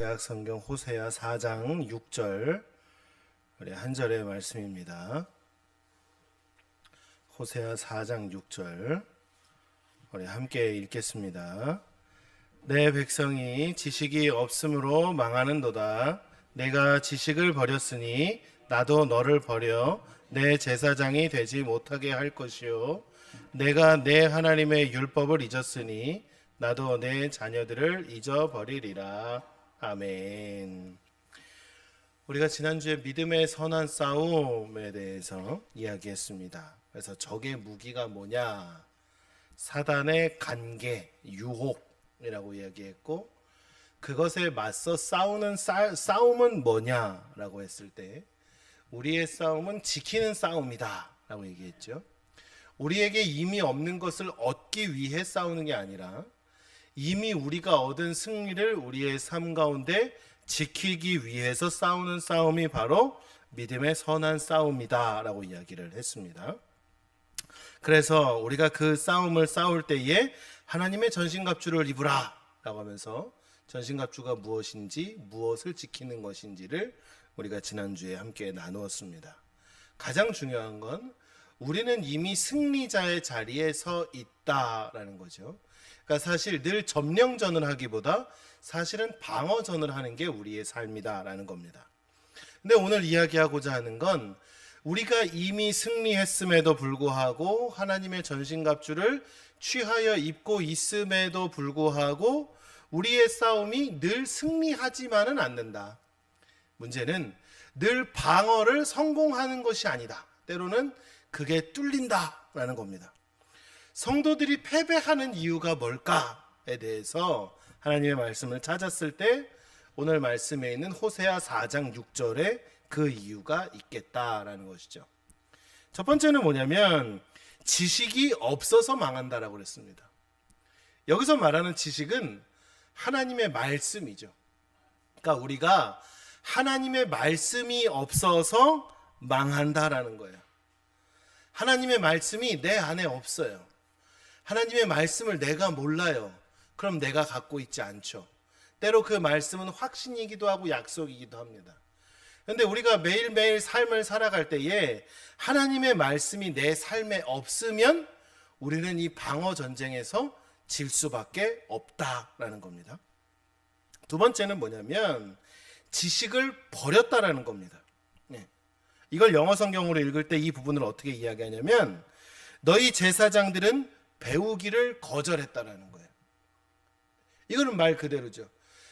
구약 성경 호세아 4장 6절 우리 한 절의 말씀입니다. 호세아 4장 6절 우리 함께 읽겠습니다. 내 백성이 지식이 없으므로 망하는도다. 내가 지식을 버렸으니 나도 너를 버려 내 제사장이 되지 못하게 할 것이요 내가 내 하나님의 율법을 잊었으니 나도 내 자녀들을 잊어버리리라. 아멘. 우리가 지난주에 믿음의 선한 싸움에 대해서 이야기했습니다. 그래서 적의 무기가 뭐냐? 사단의 간계, 유혹이라고 이야기했고, 그것에 맞서 싸우는 싸움은 뭐냐라고 했을 때 우리의 싸움은 지키는 싸움이다 라고 얘기했죠. 우리에게 이미 없는 것을 얻기 위해 싸우는 게 아니라 이미 우리가 얻은 승리를 우리의 삶 가운데 지키기 위해서 싸우는 싸움이 바로 믿음의 선한 싸움이다 라고 이야기를 했습니다. 그래서 우리가 그 싸움을 싸울 때에 하나님의 전신갑주를 입으라 라고 하면서 전신갑주가 무엇인지 무엇을 지키는 것인지를 우리가 지난주에 함께 나누었습니다. 가장 중요한 건 우리는 이미 승리자의 자리에 서 있다라는 거죠. 그러니까 사실 늘 점령전을 하기보다 사실은 방어전을 하는 게 우리의 삶이다라는 겁니다. 근데 오늘 이야기하고자 하는 건 우리가 이미 승리했음에도 불구하고 하나님의 전신갑주를 취하여 입고 있음에도 불구하고 우리의 싸움이 늘 승리하지만은 않는다. 문제는 늘 방어를 성공하는 것이 아니다. 때로는 그게 뚫린다라는 겁니다. 성도들이 패배하는 이유가 뭘까에 대해서 하나님의 말씀을 찾았을 때 오늘 말씀에 있는 호세아 4장 6절에 그 이유가 있겠다라는 것이죠. 첫 번째는 뭐냐면 지식이 없어서 망한다라고 그랬습니다. 여기서 말하는 지식은 하나님의 말씀이죠. 그러니까 우리가 하나님의 말씀이 없어서 망한다라는 거예요. 하나님의 말씀이 내 안에 없어요. 하나님의 말씀을 내가 몰라요. 그럼 내가 갖고 있지 않죠. 때로 그 말씀은 확신이기도 하고 약속이기도 합니다. 그런데 우리가 매일매일 삶을 살아갈 때에 하나님의 말씀이 내 삶에 없으면 우리는 이 방어 전쟁에서 질 수밖에 없다라는 겁니다. 두 번째는 뭐냐면 지식을 버렸다라는 겁니다. 이걸 영어 성경으로 읽을 때 이 부분을 어떻게 이야기하냐면 너희 제사장들은 배우기를 거절했다라는 거예요. 이거는 말 그대로죠.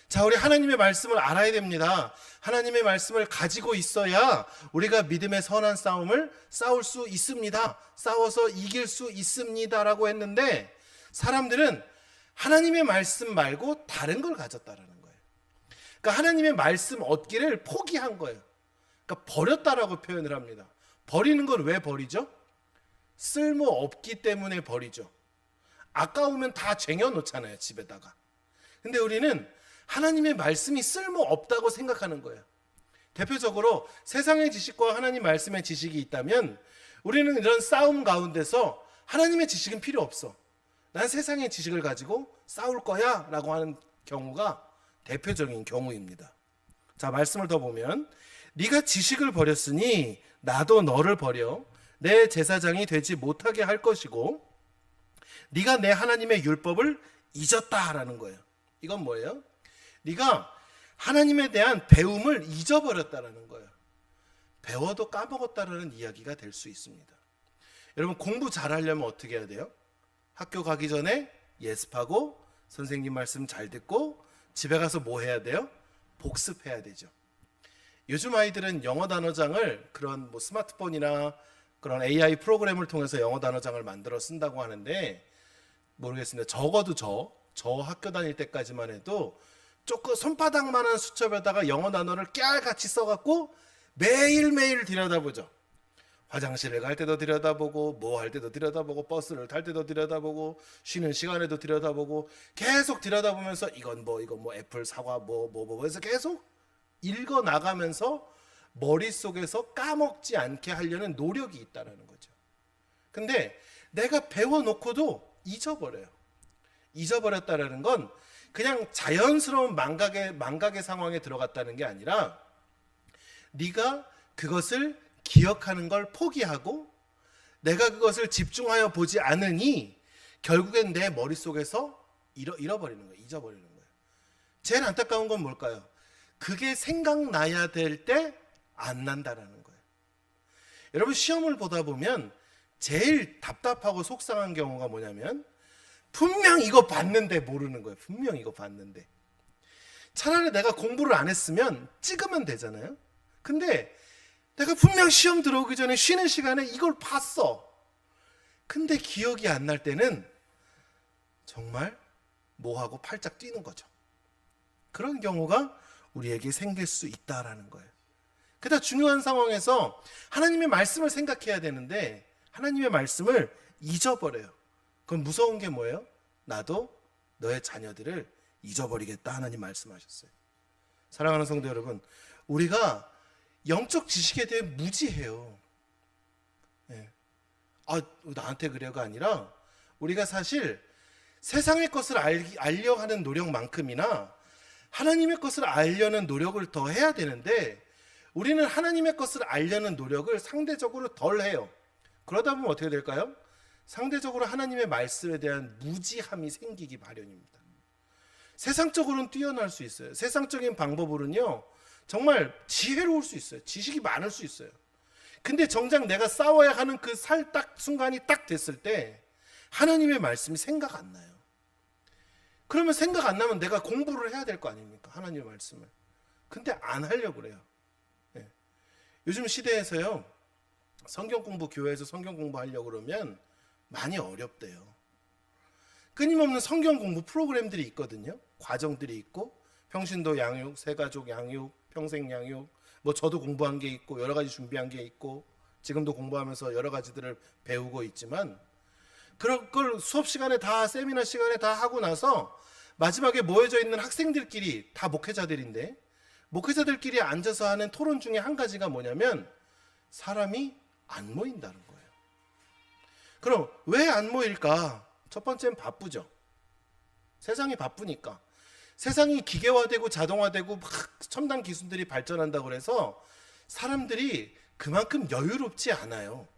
자, 우리 하나님의 말씀을 알아야 됩니다. 하나님의 말씀을 가지고 있어야 우리가 믿음의 선한 싸움을 싸울 수 있습니다. 싸워서 이길 수 있습니다라고 했는데 사람들은 하나님의 말씀 말고 다른 걸 가졌다라는 거예요. 그러니까 하나님의 말씀 얻기를 포기한 거예요. 그러니까 버렸다라고 표현을 합니다. 버리는 건 왜 버리죠? 쓸모 없기 때문에 버리죠. 아까우면 다 쟁여놓잖아요, 집에다가. 근데 우리는 하나님의 말씀이 쓸모 없다고 생각하는 거예요. 대표적으로 세상의 지식과 하나님 말씀의 지식이 있다면 우리는 이런 싸움 가운데서 하나님의 지식은 필요 없어. 난 세상의 지식을 가지고 싸울 거야 라고 하는 경우가 대표적인 경우입니다. 자, 말씀을 더 보면 네가 지식을 버렸으니 나도 너를 버려 내 제사장이 되지 못하게 할 것이고 네가 내 하나님의 율법을 잊었다라는 거예요. 이건 뭐예요? 네가 하나님에 대한 배움을 잊어버렸다라는 거예요. 배워도 까먹었다라는 이야기가 될 수 있습니다. 여러분 공부 잘하려면 어떻게 해야 돼요? 학교 가기 전에 예습하고 선생님 말씀 잘 듣고 집에 가서 뭐 해야 돼요? 복습해야 되죠. 요즘 아이들은 영어 단어장을 그런 뭐 스마트폰이나 그런 AI 프로그램을 통해서 영어 단어장을 만들어 쓴다고 하는데 모르겠습니다. 적어도 저 학교 다닐 때까지만 해도 조금 손바닥만한 수첩에다가 영어 단어를 깨알같이 써갖고 매일매일 들여다보죠. 화장실을 갈 때도 들여다보고 뭐 할 때도 들여다보고 버스를 탈 때도 들여다보고 쉬는 시간에도 들여다보고 계속 들여다보면서 이건 뭐 애플 사과 뭐 해서 계속 읽어 나가면서 머릿속에서 까먹지 않게 하려는 노력이 있다는 거죠. 근데 내가 배워놓고도 잊어버려요. 잊어버렸다는 건 그냥 자연스러운 망각의 상황에 들어갔다는 게 아니라 네가 그것을 기억하는 걸 포기하고 내가 그것을 집중하여 보지 않으니 결국엔 내 머릿속에서 잃어버리는 거예요. 잊어버리는 거예요. 제일 안타까운 건 뭘까요? 그게 생각나야 될 때 안 난다라는 거예요. 여러분, 시험을 보다 보면 제일 답답하고 속상한 경우가 뭐냐면 분명 이거 봤는데 모르는 거예요. 분명 이거 봤는데. 차라리 내가 공부를 안 했으면 찍으면 되잖아요. 근데 내가 분명 시험 들어오기 전에 쉬는 시간에 이걸 봤어. 근데 기억이 안 날 때는 정말 뭐하고 팔짝 뛰는 거죠. 그런 경우가 우리에게 생길 수 있다라는 거예요. 그러다 중요한 상황에서 하나님의 말씀을 생각해야 되는데 하나님의 말씀을 잊어버려요. 그럼 무서운 게 뭐예요? 나도 너의 자녀들을 잊어버리겠다, 하나님 말씀하셨어요. 사랑하는 성도 여러분, 우리가 영적 지식에 대해 무지해요. 네. 나한테 그래가 아니라 우리가 사실 세상의 것을 알려 하는 노력만큼이나 하나님의 것을 알려는 노력을 더 해야 되는데 우리는 하나님의 것을 알려는 노력을 상대적으로 덜 해요. 그러다 보면 어떻게 될까요? 상대적으로 하나님의 말씀에 대한 무지함이 생기기 마련입니다. 세상적으로는 뛰어날 수 있어요. 세상적인 방법으로는요, 정말 지혜로울 수 있어요. 지식이 많을 수 있어요. 근데 정작 내가 싸워야 하는 그 순간이 딱 됐을 때 하나님의 말씀이 생각 안 나요. 그러면 생각 안 나면 내가 공부를 해야 될 거 아닙니까? 하나님의 말씀을. 근데 안 하려고 그래요. 네. 요즘 시대에서요, 성경 공부, 교회에서 성경 공부하려고 그러면 많이 어렵대요. 끊임없는 성경 공부 프로그램들이 있거든요. 과정들이 있고 평신도 양육, 새가족 양육, 평생 양육, 뭐 저도 공부한 게 있고 여러 가지 준비한 게 있고 지금도 공부하면서 여러 가지들을 배우고 있지만 그런 걸 수업 시간에 다, 세미나 시간에 다 하고 나서 마지막에 모여져 있는 학생들끼리, 다 목회자들인데 목회자들끼리 앉아서 하는 토론 중에 한 가지가 뭐냐면 사람이 안 모인다는 거예요. 그럼 왜 안 모일까? 첫 번째는 바쁘죠. 세상이 바쁘니까. 세상이 기계화되고 자동화되고 막 첨단 기술들이 발전한다고 해서 사람들이 그만큼 여유롭지 않아요.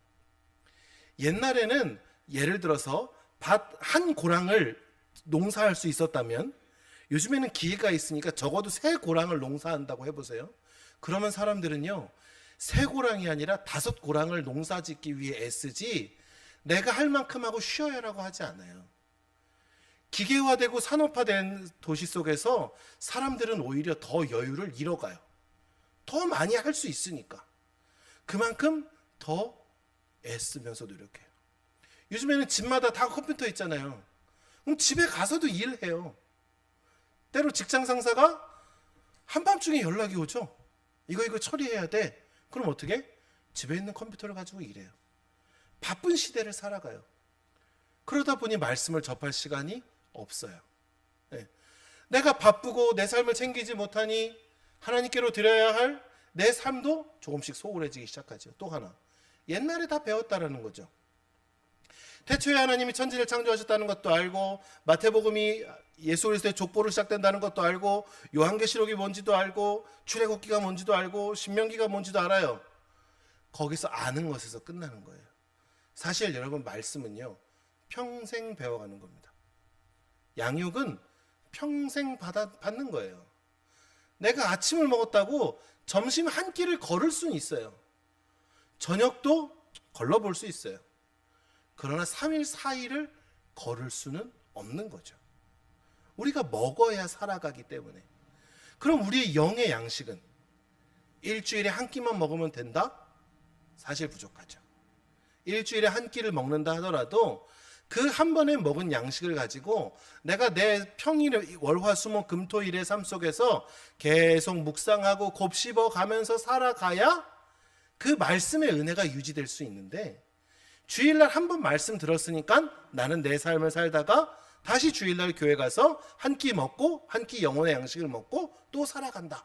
옛날에는 예를 들어서 밭 한 고랑을 농사할 수 있었다면 요즘에는 기계가 있으니까 적어도 3고랑을 농사한다고 해보세요. 그러면 사람들은요, 3고랑이 아니라 5고랑을 농사 짓기 위해 애쓰지 내가 할 만큼 하고 쉬어야라고 하지 않아요. 기계화되고 산업화된 도시 속에서 사람들은 오히려 더 여유를 잃어가요. 더 많이 할 수 있으니까. 그만큼 더 애쓰면서 노력해요. 요즘에는 집마다 다 컴퓨터 있잖아요. 그럼 집에 가서도 일해요. 때로 직장 상사가 한밤중에 연락이 오죠. 이거 처리해야 돼. 그럼 어떻게? 집에 있는 컴퓨터를 가지고 일해요. 바쁜 시대를 살아가요. 그러다 보니 말씀을 접할 시간이 없어요. 네. 내가 바쁘고 내 삶을 챙기지 못하니 하나님께로 드려야 할 내 삶도 조금씩 소홀해지기 시작하죠. 또 하나, 옛날에 다 배웠다라는 거죠. 태초에 하나님이 천지를 창조하셨다는 것도 알고, 마태복음이 예수 그리스도의 족보로 시작된다는 것도 알고, 요한계시록이 뭔지도 알고, 출애굽기가 뭔지도 알고, 신명기가 뭔지도 알아요. 거기서 아는 것에서 끝나는 거예요. 사실 여러분, 말씀은요, 평생 배워가는 겁니다. 양육은 평생 받는 거예요. 내가 아침을 먹었다고 점심 한 끼를 걸을 수는 있어요. 저녁도 걸러볼 수 있어요. 그러나 3일 4일을 걸을 수는 없는 거죠. 우리가 먹어야 살아가기 때문에. 그럼 우리의 영의 양식은 일주일에 한 끼만 먹으면 된다? 사실 부족하죠. 일주일에 한 끼를 먹는다 하더라도 그 한 번에 먹은 양식을 가지고 내가 내 평일 월화수목 금토일의 삶 속에서 계속 묵상하고 곱씹어 가면서 살아가야 그 말씀의 은혜가 유지될 수 있는데, 주일날 한 번 말씀 들었으니까 나는 내 삶을 살다가 다시 주일날 교회 가서 한 끼 먹고 한 끼 영혼의 양식을 먹고 또 살아간다.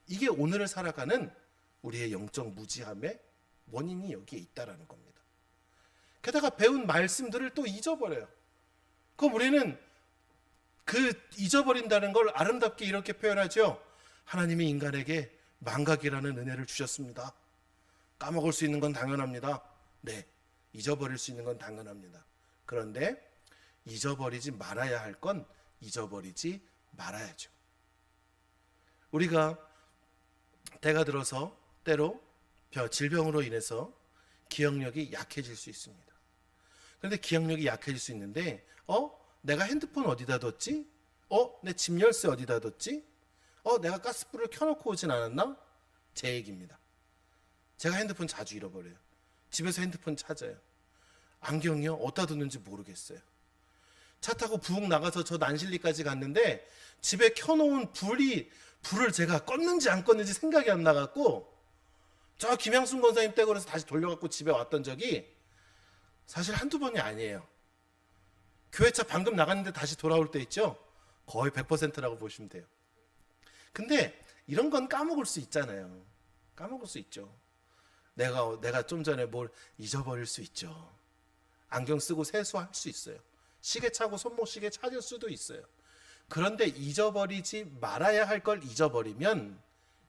이게 오늘을 살아가는 우리의 영적 무지함의 원인이 여기에 있다라는 겁니다. 게다가 배운 말씀들을 또 잊어버려요. 그럼 우리는 그 잊어버린다는 걸 아름답게 이렇게 표현하죠. 하나님이 인간에게 망각이라는 은혜를 주셨습니다. 까먹을 수 있는 건 당연합니다. 네, 잊어버릴 수 있는 건 당연합니다. 그런데 잊어버리지 말아야 할 건 잊어버리지 말아야죠. 우리가 때가 들어서 때로 질병으로 인해서 기억력이 약해질 수 있습니다. 그런데 기억력이 약해질 수 있는데 내가 핸드폰 어디다 뒀지? 내 집 열쇠 어디다 뒀지? 내가 가스불을 켜놓고 오진 않았나? 제 얘기입니다. 제가 핸드폰 자주 잃어버려요. 집에서 핸드폰 찾아요. 안경이요? 어디다 뒀는지 모르겠어요. 차 타고 부엌 나가서 저 난실리까지 갔는데 집에 켜놓은 불을 제가 껐는지 안 껐는지 생각이 안 나갖고 저 김양순 권사님 댁으로 해서 다시 돌려갖고 집에 왔던 적이 사실 한두 번이 아니에요. 교회차 방금 나갔는데 다시 돌아올 때 있죠? 거의 100%라고 보시면 돼요. 근데 이런 건 까먹을 수 있잖아요. 까먹을 수 있죠. 내가 좀 전에 뭘 잊어버릴 수 있죠. 안경 쓰고 세수할 수 있어요. 시계 차고 손목시계 찾을 수도 있어요. 그런데 잊어버리지 말아야 할 걸 잊어버리면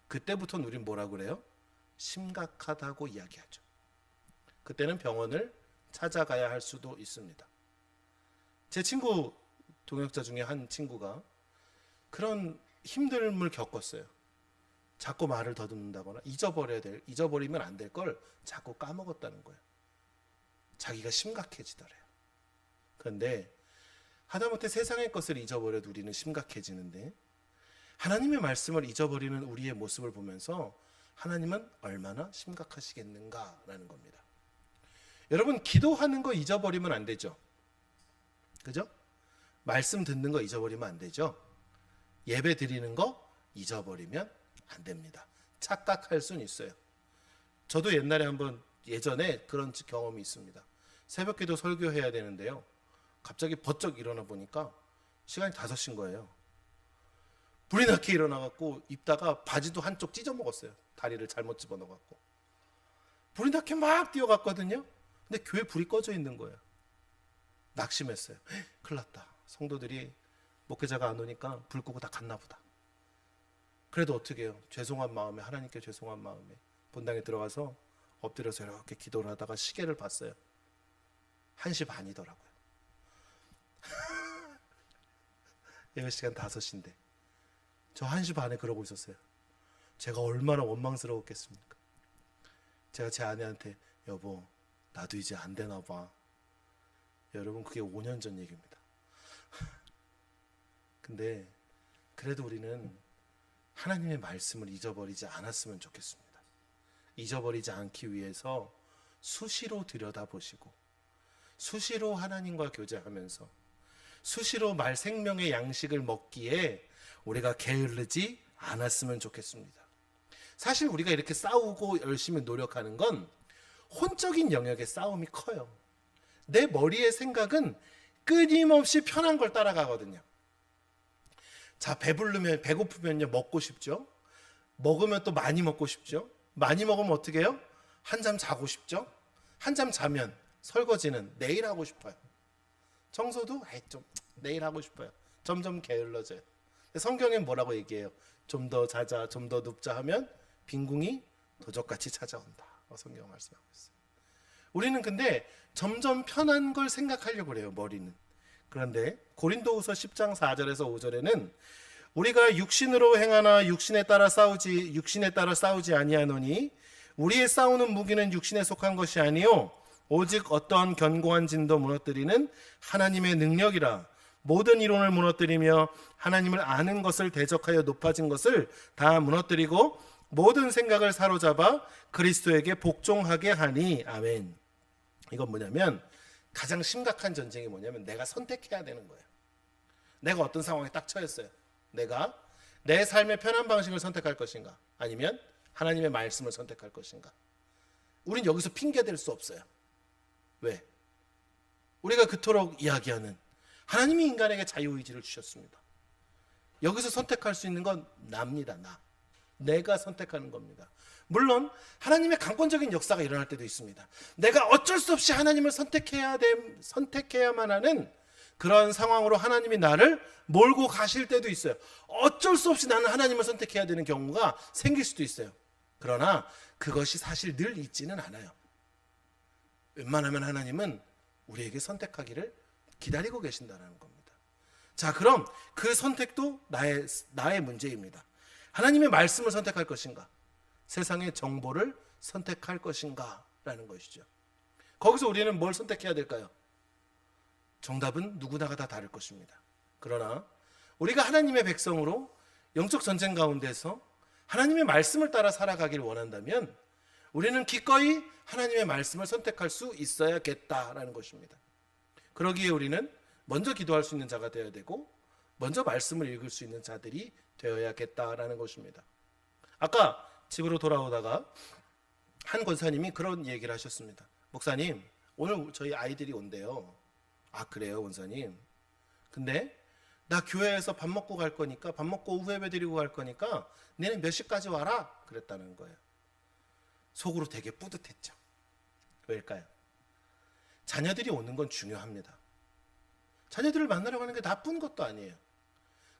그때부터는 우린 뭐라고 그래요? 심각하다고 이야기하죠. 그때는 병원을 찾아가야 할 수도 있습니다. 제 친구 동역자 중에 한 친구가 그런 힘듦을 겪었어요. 자꾸 말을 더듬는다거나 잊어버리면 안 될 걸 자꾸 까먹었다는 거예요. 자기가 심각해지더래요. 그런데 하다못해 세상의 것을 잊어버려도 우리는 심각해지는데 하나님의 말씀을 잊어버리는 우리의 모습을 보면서 하나님은 얼마나 심각하시겠는가라는 겁니다. 여러분, 기도하는 거 잊어버리면 안 되죠. 그죠? 말씀 듣는 거 잊어버리면 안 되죠. 예배 드리는 거 잊어버리면 안 됩니다. 착각할 수는 있어요. 저도 옛날에 예전에 그런 경험이 있습니다. 새벽기도 설교해야 되는데요. 갑자기 버쩍 일어나 보니까 시간이 5시인 거예요. 불이 나게 일어나갖고 입다가 바지도 한쪽 찢어 먹었어요. 다리를 잘못 집어넣어갖고. 불이 나게 막 뛰어갔거든요. 근데 교회 불이 꺼져 있는 거예요. 낙심했어요. 큰일 났다. 성도들이 목회자가 안 오니까 불 끄고 다 갔나 보다. 그래도 어떻게 해요? 죄송한 마음에, 하나님께 죄송한 마음에 본당에 들어가서 엎드려서 이렇게 기도를 하다가 시계를 봤어요. 1시 반이더라고요. 예배 시간 5시인데 저 1시 반에 그러고 있었어요. 제가 얼마나 원망스러웠겠습니까? 제가 제 아내한테 여보 나도 이제 안 되나 봐. 여러분 그게 5년 전 얘기입니다. 근데 그래도 우리는 하나님의 말씀을 잊어버리지 않았으면 좋겠습니다. 잊어버리지 않기 위해서 수시로 들여다보시고 수시로 하나님과 교제하면서 수시로 말 생명의 양식을 먹기에 우리가 게으르지 않았으면 좋겠습니다. 사실 우리가 이렇게 싸우고 열심히 노력하는 건 혼적인 영역의 싸움이 커요. 내 머리의 생각은 끊임없이 편한 걸 따라가거든요. 자, 배고프면요 먹고 싶죠. 먹으면 또 많이 먹고 싶죠. 많이 먹으면 어떻게 해요? 한잠 자고 싶죠. 한잠 자면 설거지는 내일 하고 싶어요. 청소도 좀 내일 하고 싶어요. 점점 게을러져요. 성경엔 뭐라고 얘기해요? 좀 더 자자, 좀 더 눕자 하면 빈궁이 도적같이 찾아온다. 성경 말씀하고 있어요. 우리는 근데 점점 편한 걸 생각하려고 그래요. 머리는. 그런데 고린도후서 10장 4절에서 5절에는 우리가 육신으로 행하나 육신에 따라 싸우지 아니하노니 우리의 싸우는 무기는 육신에 속한 것이 아니요 오직 어떠한 견고한 진도 무너뜨리는 하나님의 능력이라. 모든 이론을 무너뜨리며 하나님을 아는 것을 대적하여 높아진 것을 다 무너뜨리고 모든 생각을 사로잡아 그리스도에게 복종하게 하니. 아멘. 이건 뭐냐면 가장 심각한 전쟁이 뭐냐면 내가 선택해야 되는 거예요. 내가 어떤 상황에 딱 처했어요. 내가 내 삶의 편한 방식을 선택할 것인가 아니면 하나님의 말씀을 선택할 것인가. 우린 여기서 핑계댈 수 없어요. 왜? 우리가 그토록 이야기하는 하나님이 인간에게 자유의지를 주셨습니다. 여기서 선택할 수 있는 건 납니다. 내가 선택하는 겁니다. 물론 하나님의 강권적인 역사가 일어날 때도 있습니다. 내가 어쩔 수 없이 하나님을 선택해야만 하는 그런 상황으로 하나님이 나를 몰고 가실 때도 있어요. 어쩔 수 없이 나는 하나님을 선택해야 되는 경우가 생길 수도 있어요. 그러나 그것이 사실 늘 있지는 않아요. 웬만하면 하나님은 우리에게 선택하기를 기다리고 계신다는 겁니다. 자, 그럼 그 선택도 나의 문제입니다. 하나님의 말씀을 선택할 것인가? 세상의 정보를 선택할 것인가? 라는 것이죠. 거기서 우리는 뭘 선택해야 될까요? 정답은 누구나가 다 다를 것입니다. 그러나 우리가 하나님의 백성으로 영적 전쟁 가운데서 하나님의 말씀을 따라 살아가길 원한다면 우리는 기꺼이 하나님의 말씀을 선택할 수 있어야겠다라는 것입니다. 그러기에 우리는 먼저 기도할 수 있는 자가 되어야 되고 먼저 말씀을 읽을 수 있는 자들이 되어야겠다라는 것입니다. 아까 집으로 돌아오다가 한 권사님이 그런 얘기를 하셨습니다. 목사님, 오늘 저희 아이들이 온대요. 아, 그래요, 원사님? 근데 나 교회에서 밥 먹고 갈 거니까, 밥 먹고 오후 예배 드리고 갈 거니까 너네 몇 시까지 와라 그랬다는 거예요. 속으로 되게 뿌듯했죠. 왜일까요? 자녀들이 오는 건 중요합니다. 자녀들을 만나러 가는 게 나쁜 것도 아니에요.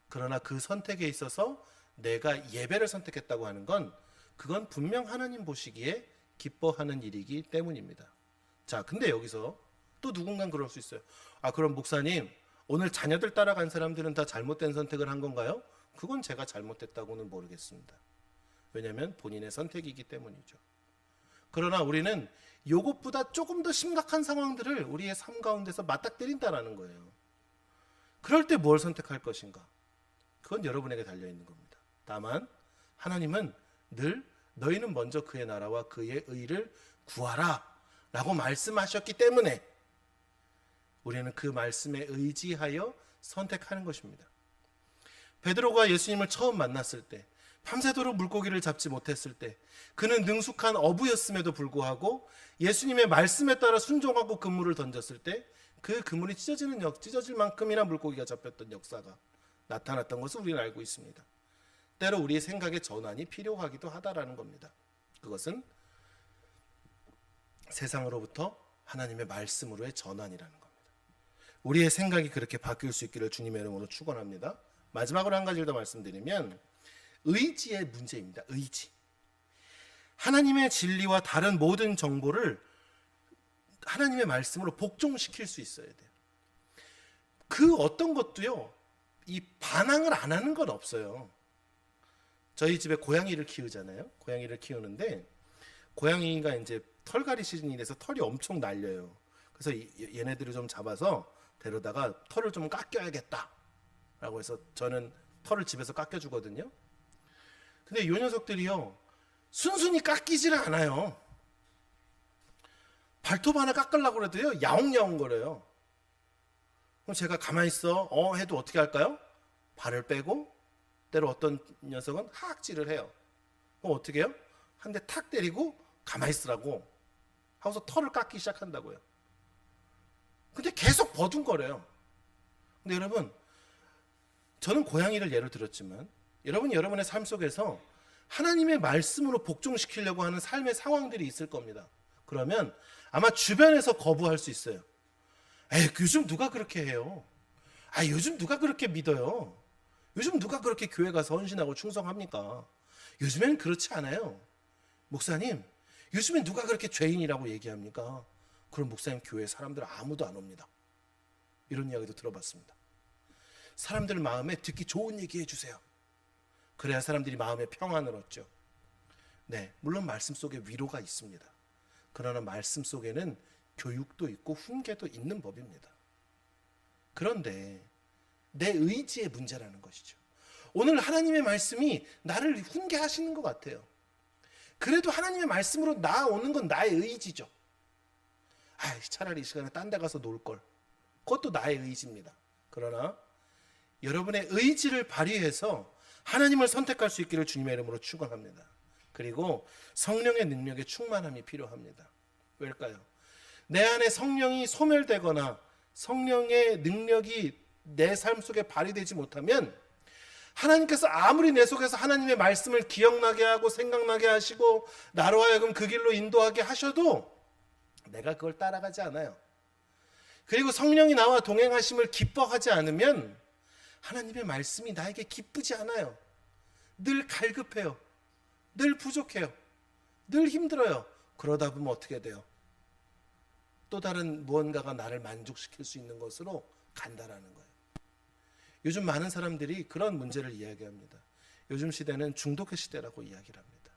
그러나 그 선택에 있어서 내가 예배를 선택했다고 하는 건 그건 분명 하나님 보시기에 기뻐하는 일이기 때문입니다. 자, 근데 여기서 또 누군가는 그럴 수 있어요. 아, 그럼 목사님, 오늘 자녀들 따라간 사람들은 다 잘못된 선택을 한 건가요? 그건 제가 잘못됐다고는 모르겠습니다. 왜냐하면 본인의 선택이기 때문이죠. 그러나 우리는 이것보다 조금 더 심각한 상황들을 우리의 삶 가운데서 맞닥뜨린다는 거예요. 그럴 때 뭘 선택할 것인가? 그건 여러분에게 달려있는 겁니다. 다만 하나님은 늘 너희는 먼저 그의 나라와 그의 의를 구하라 라고 말씀하셨기 때문에 우리는 그 말씀에 의지하여 선택하는 것입니다. 베드로가 예수님을 처음 만났을 때, 밤새도록 물고기를 잡지 못했을 때, 그는 능숙한 어부였음에도 불구하고 예수님의 말씀에 따라 순종하고 그물을 던졌을 때 그 그물이 찢어질 만큼이나 물고기가 잡혔던 역사가 나타났던 것을 우리는 알고 있습니다. 때로 우리의 생각의 전환이 필요하기도 하다라는 겁니다. 그것은 세상으로부터 하나님의 말씀으로의 전환이라는 겁니다. 우리의 생각이 그렇게 바뀔 수 있기를 주님의 이름으로 축원합니다. 마지막으로 한 가지를 더 말씀드리면 의지의 문제입니다. 의지. 하나님의 진리와 다른 모든 정보를 하나님의 말씀으로 복종시킬 수 있어야 돼요. 그 어떤 것도요, 이 반항을 안 하는 건 없어요. 저희 집에 고양이를 키우잖아요. 고양이를 키우는데 고양이가 이제 털갈이 시즌이 돼서 털이 엄청 날려요. 그래서 얘네들을 좀 잡아서 데려다가 털을 좀 깎여야겠다 라고 해서 저는 털을 집에서 깎여주거든요. 근데 이 녀석들이요, 순순히 깎이지를 않아요. 발톱 하나 깎으려고 그래도요, 야옹야옹 거려요. 그럼 제가 가만히 있어 해도 어떻게 할까요? 발을 빼고 때로 어떤 녀석은 하악질을 해요. 그럼 어떻게 해요? 한 대 탁 때리고 가만히 있으라고 하고서 털을 깎기 시작한다고요. 근데 계속 버둥거려요. 근데 여러분, 저는 고양이를 예로 들었지만 여러분이 여러분의 삶 속에서 하나님의 말씀으로 복종시키려고 하는 삶의 상황들이 있을 겁니다. 그러면 아마 주변에서 거부할 수 있어요. 에이, 요즘 누가 그렇게 해요? 아, 요즘 누가 그렇게 믿어요? 요즘 누가 그렇게 교회 가서 헌신하고 충성합니까? 요즘엔 그렇지 않아요. 목사님, 요즘엔 누가 그렇게 죄인이라고 얘기합니까? 그럼 목사님, 교회 사람들 아무도 안 옵니다. 이런 이야기도 들어봤습니다. 사람들 마음에 듣기 좋은 얘기 해주세요. 그래야 사람들이 마음에 평안을 얻죠. 네, 물론 말씀 속에 위로가 있습니다. 그러나 말씀 속에는 교육도 있고 훈계도 있는 법입니다. 그런데 내 의지의 문제라는 것이죠. 오늘 하나님의 말씀이 나를 훈계하시는 것 같아요. 그래도 하나님의 말씀으로 나오는 건 나의 의지죠. 차라리 이 시간에 딴 데 가서 놀걸. 그것도 나의 의지입니다. 그러나 여러분의 의지를 발휘해서 하나님을 선택할 수 있기를 주님의 이름으로 축원합니다. 그리고 성령의 능력에 충만함이 필요합니다. 왜일까요? 내 안에 성령이 소멸되거나 성령의 능력이 내 삶 속에 발휘되지 못하면 하나님께서 아무리 내 속에서 하나님의 말씀을 기억나게 하고 생각나게 하시고 나로 하여금 그 길로 인도하게 하셔도 내가 그걸 따라가지 않아요. 그리고 성령이 나와 동행하심을 기뻐하지 않으면 하나님의 말씀이 나에게 기쁘지 않아요. 늘 갈급해요. 늘 부족해요. 늘 힘들어요. 그러다 보면 어떻게 돼요? 또 다른 무언가가 나를 만족시킬 수 있는 것으로 간다라는 거예요. 요즘 많은 사람들이 그런 문제를 이야기합니다. 요즘 시대는 중독의 시대라고 이야기를 합니다.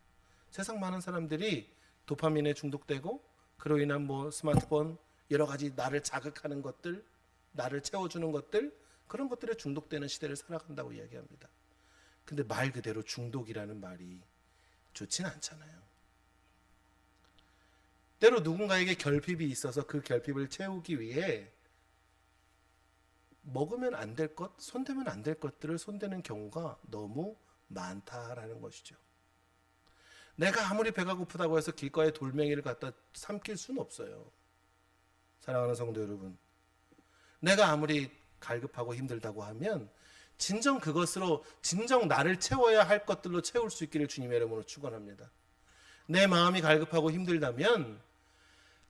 세상 많은 사람들이 도파민에 중독되고 그로 인한 스마트폰 여러 가지 나를 자극하는 것들, 나를 채워주는 것들, 그런 것들에 중독되는 시대를 살아간다고 이야기합니다. 근데 말 그대로 중독이라는 말이 좋진 않잖아요. 때로 누군가에게 결핍이 있어서 그 결핍을 채우기 위해 먹으면 안 될 것, 손대면 안 될 것들을 손대는 경우가 너무 많다라는 것이죠. 내가 아무리 배가 고프다고 해서 길가에 돌멩이를 갖다 삼킬 수는 없어요. 사랑하는 성도 여러분, 내가 아무리 갈급하고 힘들다고 하면 진정 그것으로 진정 나를 채워야 할 것들로 채울 수 있기를 주님의 이름으로 축원합니다. 내 마음이 갈급하고 힘들다면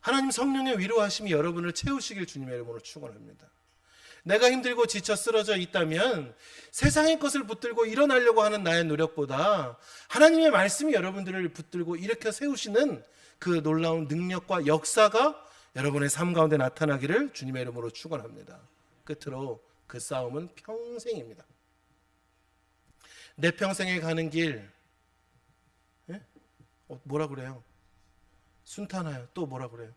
하나님 성령의 위로하심이 여러분을 채우시길 주님의 이름으로 축원합니다. 내가 힘들고 지쳐 쓰러져 있다면 세상의 것을 붙들고 일어나려고 하는 나의 노력보다 하나님의 말씀이 여러분들을 붙들고 일으켜 세우시는 그 놀라운 능력과 역사가 여러분의 삶 가운데 나타나기를 주님의 이름으로 축원합니다. 끝으로 그 싸움은 평생입니다. 내 평생에 가는 길, 뭐라 그래요? 순탄하여. 또 뭐라 그래요?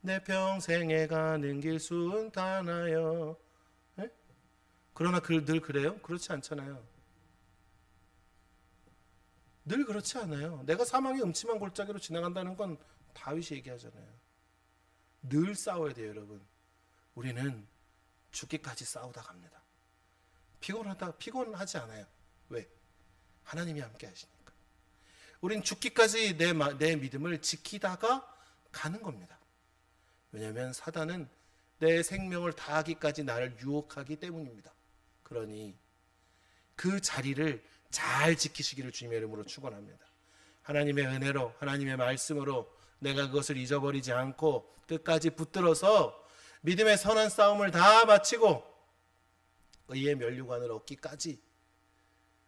내 평생에 가는 길 순탄하여. 그러나 늘 그래요? 그렇지 않잖아요. 늘 그렇지 않아요. 내가 사망의 음침한 골짜기로 지나간다는 건 다윗이 얘기하잖아요. 늘 싸워야 돼요, 여러분. 우리는 죽기까지 싸우다 갑니다. 피곤하지 않아요. 왜? 하나님이 함께 하시니까. 우린 죽기까지 내 믿음을 지키다가 가는 겁니다. 왜냐하면 사단은 내 생명을 다하기까지 나를 유혹하기 때문입니다. 그러니 그 자리를 잘 지키시기를 주님의 이름으로 축원합니다. 하나님의 은혜로, 하나님의 말씀으로 내가 그것을 잊어버리지 않고 끝까지 붙들어서 믿음의 선한 싸움을 다 마치고 의의 면류관을 얻기까지,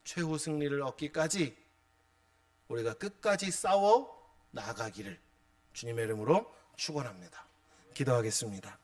최후 승리를 얻기까지 우리가 끝까지 싸워 나가기를 주님의 이름으로 축원합니다. 기도하겠습니다.